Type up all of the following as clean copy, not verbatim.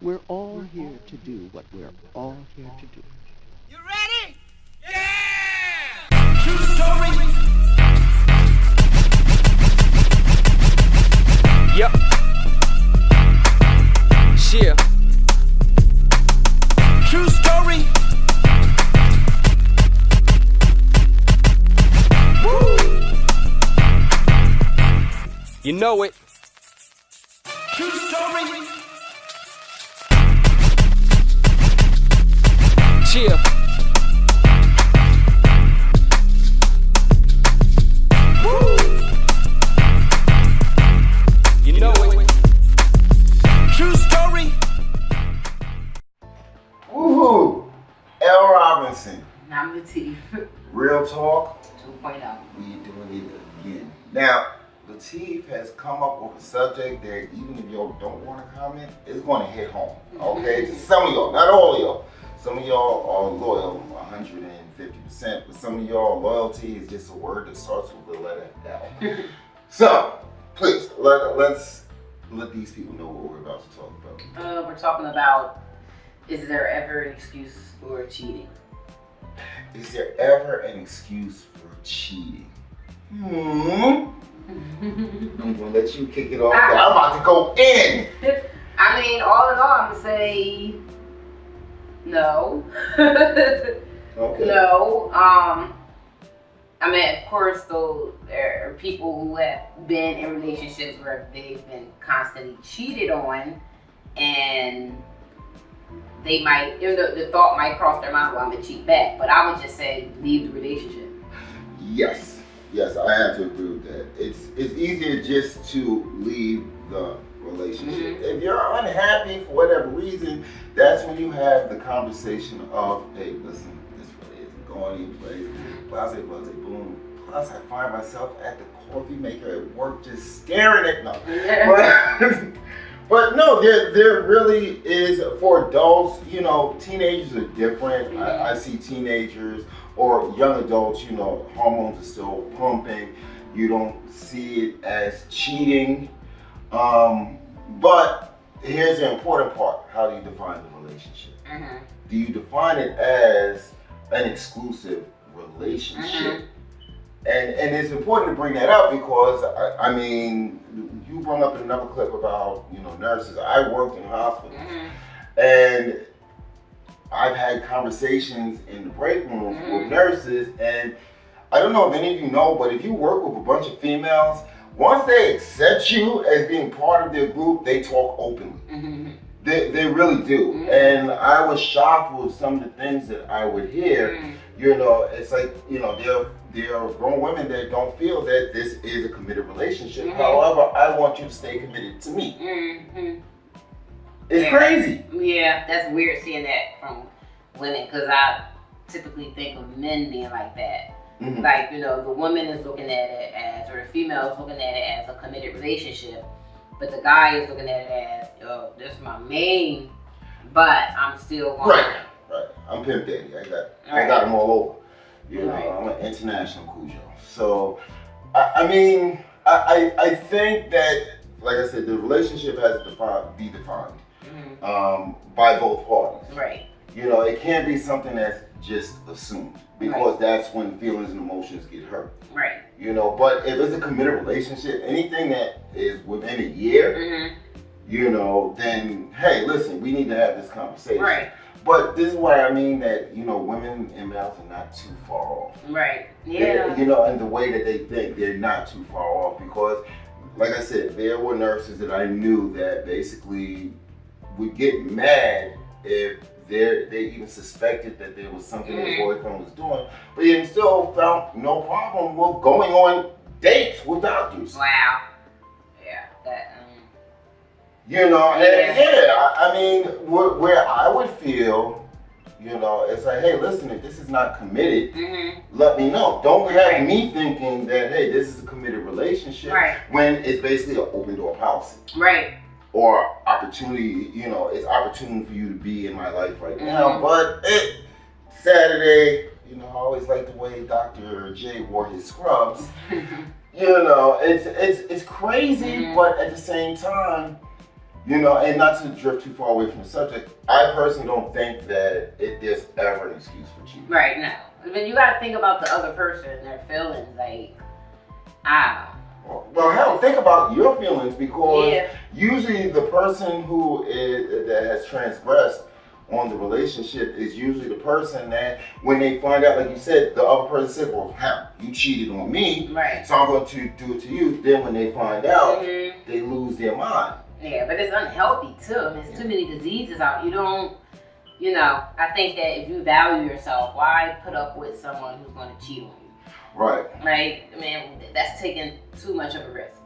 We're all here to do what we're all here to do. You ready? Yeah! True story. Yep. Yeah. True story. Woo! You know it. True story. Cheer. Woo! You know it. True story. Woohoo! L. Robinson. I'm Latif Real talk. 2.0. We doing it again. Now, Latif has come up with a subject that even if y'all don't want to comment, it's going to hit home. Okay? To some of y'all, not all of y'all. Some of y'all are loyal, 150%, but some of y'all loyalty is just a word that starts with the letter L. So, please, let's let these people know what we're about to talk about. We're talking about, is there ever an excuse for cheating? Is there ever an excuse for cheating? I'm gonna let you kick it off. I'm about to go in. I mean, all in all, I'm gonna say no. Okay. No. I mean, of course, though, there are people who have been in relationships where they've been constantly cheated on, and they might, the thought might cross their mind, well, I'm gonna cheat back. But I would just say, leave the relationship. Yes, I have to agree with that. It's easier just to leave the relationship. If you're unhappy for whatever reason, that's when you have the conversation of, hey, listen, this really isn't going anyplace. Blase, boom. Plus, I find myself at the coffee maker at work just staring at nothing. But no, there really is, for adults, teenagers are different. I see teenagers or young adults, hormones are still pumping. You don't see it as cheating. But here's the important part. How do you define the relationship? Do you define it as an exclusive relationship? And it's important to bring that up because, I mean, you brought up another clip about, nurses. I worked in hospitals, and I've had conversations in the break rooms with nurses, and I don't know if any of you know, but if you work with a bunch of females, once they accept you as being part of their group, they talk openly. They really do. And I was shocked with some of the things that I would hear. It's like, there are grown women that don't feel that this is a committed relationship. However, I want you to stay committed to me. It's crazy. Yeah, that's weird seeing that from women, because I typically think of men being like that. Like, the woman is looking at it as, or the female is looking at it as a committed relationship, but the guy is looking at it as, this is my main, but I'm still going. Right. I'm Pimp Daddy. I got them all over. I'm an international Cujo. So, I mean, I think that, like I said, the relationship has to be defined by both parties. Right. It can't be something that's just assumed, because that's when feelings and emotions get hurt. Right. But if it's a committed relationship, anything that is within a year, then, hey, listen, we need to have this conversation. Right. But this is what I mean, that, women and males are not too far off. Right. Yeah. And the way that they think, they're not too far off, because, like I said, there were nurses that I knew that basically would get mad if they even suspected that there was something their boyfriend was doing, but they still found no problem with going on dates with doctors. Wow. Yeah. That. I mean, where I would feel, it's like, hey, listen, if this is not committed, let me know. Don't have me thinking that, hey, this is a committed relationship, when it's basically an open door policy. Right. Or opportunity, it's opportunity for you to be in my life right now. But Saturday, I always like the way Dr. J wore his scrubs. It's crazy, but at the same time, You know, and not to drift too far away from the subject, I personally don't think that there's ever an excuse for cheating. Right, no. I mean, you gotta think about the other person and their feelings, like, I don't know. Well, hell, think about your feelings, because Yeah. usually the person that has transgressed on the relationship is usually the person that, when they find out, like you said, the other person said, well, hell, you cheated on me, Right. so I'm going to do it to you. Then when they find out, Mhm. they lose their mind. Yeah, but it's unhealthy too. I mean, there's too many diseases out. You don't, you know, I think that if you value yourself, why put up with someone who's going to cheat on you? Right. Right? I mean, that's taking too much of a risk.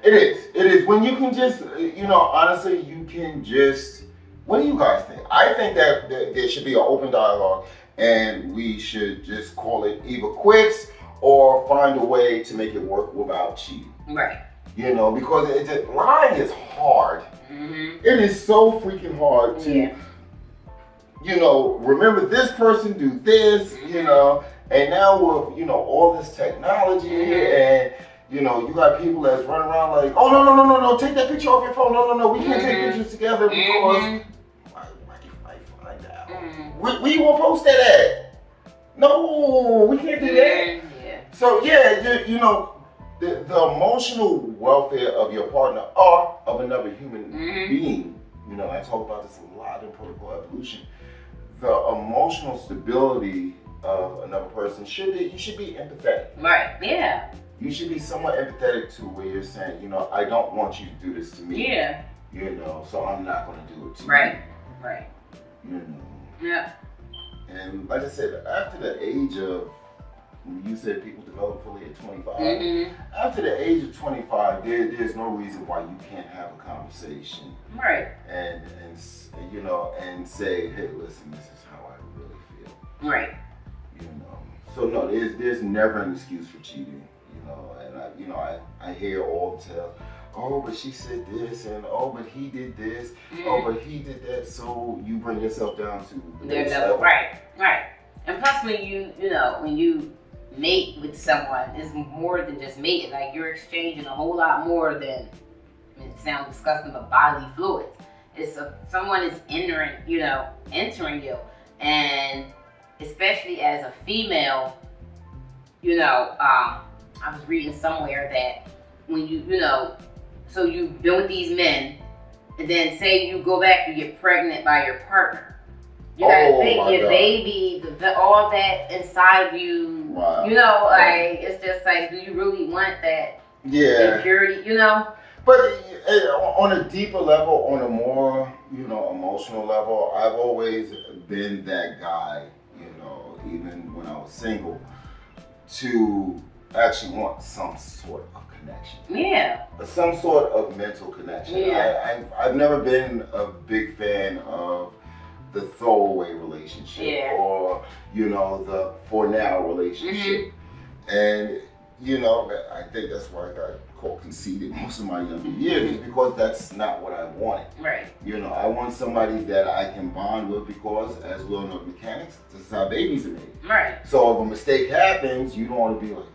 It is. It is. When you can just, you know, honestly, you can just, what do you guys think? I think that there should be an open dialogue, and we should just call it either quits or find a way to make it work without cheating. Right. You know, because lying is hard. Mm-hmm. It is so freaking hard to, Yeah. you know, remember this person, do this, you know, and now with, you know, all this technology and, you know, you got people that's running around like, oh, no, take that picture off your phone. No, we can't take pictures together because why find out? We won't post that at. No, we can't do that. Yeah. So, yeah, you know, the emotional welfare of your partner or of another human being, you know, I talk about this a lot in Protocol Evolution. The emotional stability of another person you should be empathetic. Right. Yeah. You should be somewhat empathetic to where you're saying, you know, I don't want you to do this to me. Yeah. You know, so I'm not going to do it to Right. you. Right. You know. Yeah. And like I said, after the age of, you said people develop fully at 25. Mm-hmm. After the age of 25, there's no reason why you can't have a conversation Right. and you know, and say, hey, listen, this is how I really feel. Right. You know, so no, there's never an excuse for cheating. You know, and I hear all the tales. Oh, but she said this, and oh, but he did this. Oh, but he did that. So you bring yourself down to the Their next level. level. Right. And plus, when you mate with someone, it's more than just mating. Like, you're exchanging a whole lot more than, it sounds disgusting, but bodily fluids. It's someone is entering you, and especially as a female, you know, I was reading somewhere that when you know, so you've been with these men, and then say you go back, you get pregnant by your partner. You gotta think my your God. baby, all that inside you. Wow. You know, like, it's just like, do you really want that impurity? You know. But on a deeper level, on a more, you know, emotional level, I've always been that guy, you know, even when I was single, to actually want some sort of connection. Yeah. Some sort of mental connection. Yeah. I've never been a big fan of the throwaway relationship or, you know, the for now relationship. And, you know, I think that's why I got called conceited most of my younger years, is because that's not what I wanted. Right. You know, I want somebody that I can bond with, because as we all know, mechanics, this is how babies are made. Right. So if a mistake happens, you don't want to be like,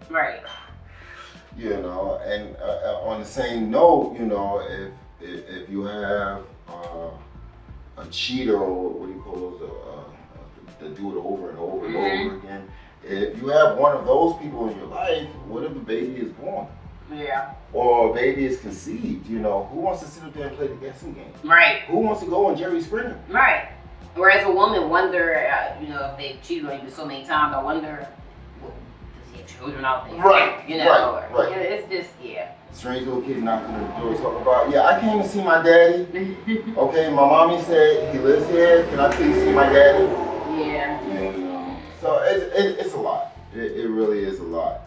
Right. you know. And on the same note, you know, if you have a cheater, or what do you call those, that do it over and over and over again, if you have one of those people in your life, what if the baby is born? Yeah. Or a baby is conceived? You know, who wants to sit up there and play the guessing game? Right. Who wants to go on Jerry Springer? Right. Whereas a woman wonder, you know, if they've cheated on you so many times, I wonder, well, does he have children out there? Right. You know, Right. Yeah, it's just, Strange little kid knocking on the door talking about, yeah, I came to see my daddy. Okay, my mommy said he lives here. Can I please see my daddy? Yeah. You know, so it's a lot. It really is a lot.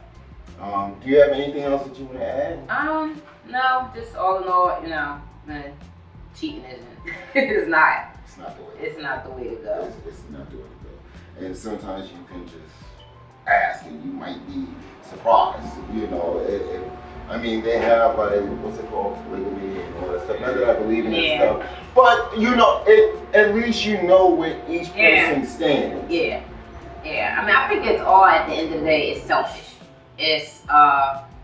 Do you have anything else that you want to add? No, just all in all, you know, cheating isn't. It's not. It's not the way. It's not the way to go. It's not the way to go. And sometimes you can just ask, and you might be surprised. You know, I mean, they have what's it called, polygamy and all that stuff. Not that I believe in that stuff, but you know, at least you know where each person stands. Yeah. I mean, I think it's all, at the end of the day, it's selfish. It's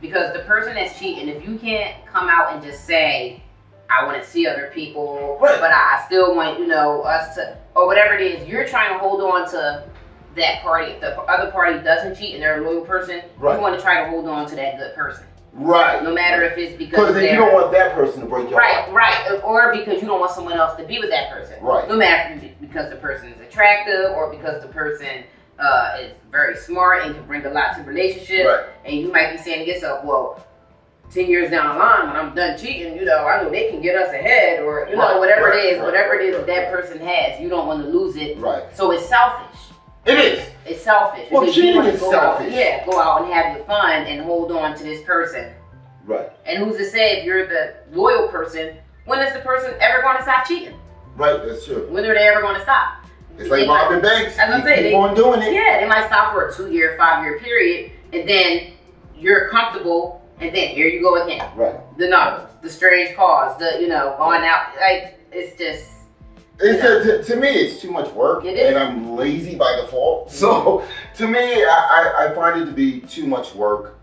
because the person that's cheating, if you can't come out and just say, I want to see other people, Right. but I still want, you know, us to, or whatever it is, you're trying to hold on to that party. If the other party doesn't cheat and they're a loyal person, Right. you want to try to hold on to that good person. Right. No matter if it's because Because then they're you don't want that person to break your heart. right, or because you don't want someone else to be with that person. Right. No matter if it's because the person is attractive or because the person is very smart and can bring a lot to the relationship. Right. And you might be saying to yourself, well, 10 years down the line when I'm done cheating, you know, I know they can get us ahead, or you know, Right, whatever right, it is, right, whatever it is right, that person has, you don't want to lose it. Right. So it's selfish. It is. It's selfish. Well, because you cheating wanna is go out- selfish. Yeah, go out and have your fun and hold on to this person. Right. And who's to say if you're the loyal person, when is the person ever going to stop cheating? Right. That's true. When are they ever going to stop? It's like robbing banks. I was gonna You say, keep on doing it. Yeah, they might stop for a 2-year, 5-year period, and then you're comfortable, and then here you go again. Right. The numbers, the strange calls, the, you know, going out, like, it's just, It's to me, it's too much work, It is. and I'm lazy by default. So to me, I find it to be too much work.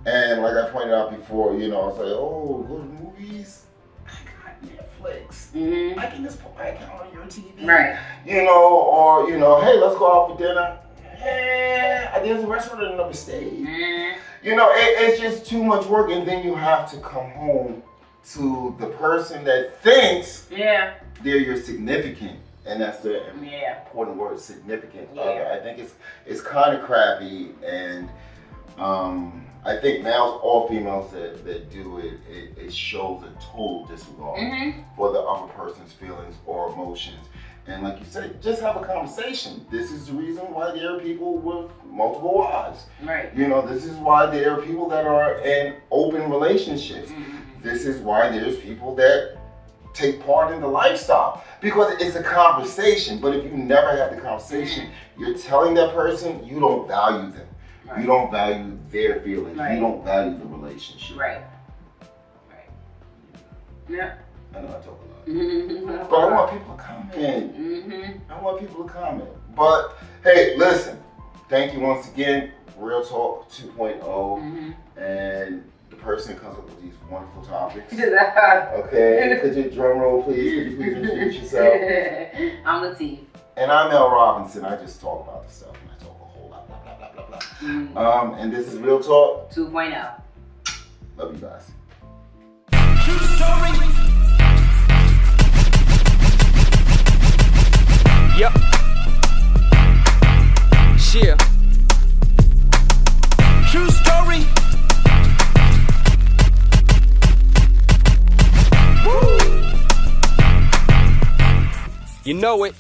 And like I pointed out before, you know, it's like, oh, go to movies. I got Netflix. mm-hmm. I can just put my account on your TV. Right. You know, or you know, hey, let's go out for dinner. There's a restaurant in another state. Mm-hmm. You know, it's just too much work, and then you have to come home to the person that thinks Yeah. they're your significant, and that's the Yeah. important word, significant Yeah. other. I think it's kind of crappy, and I think males or females that do it shows a total disregard Mm-hmm. for the other person's feelings or emotions. And like you said, just have a conversation. This is the reason why there are people with multiple wives. Right. You know, this is why there are people that are in open relationships. Mm-hmm. This is why there's people that take part in the lifestyle, because it's a conversation. But if you never have the conversation, you're telling that person you don't value them. Right. You don't value their feelings. Right. You don't value the relationship. Right. Right. Yeah. I know I talk a lot. Mm-hmm. But I want people to comment. Mm-hmm. I want people to comment. But hey, listen, thank you once again. Real Talk 2.0. Mm-hmm. And the person comes up with these wonderful topics. Mm-hmm. Okay, could you drum roll, please? Could you please introduce yourself? I'm Latif. And I'm Mel Robinson. I just talk about the stuff, and I talk a whole lot, blah, blah, blah, blah, blah. Mm. And this is Real Talk. 2.0. Love you guys. True story. Yep. Yeah. True story. Woo. You know it.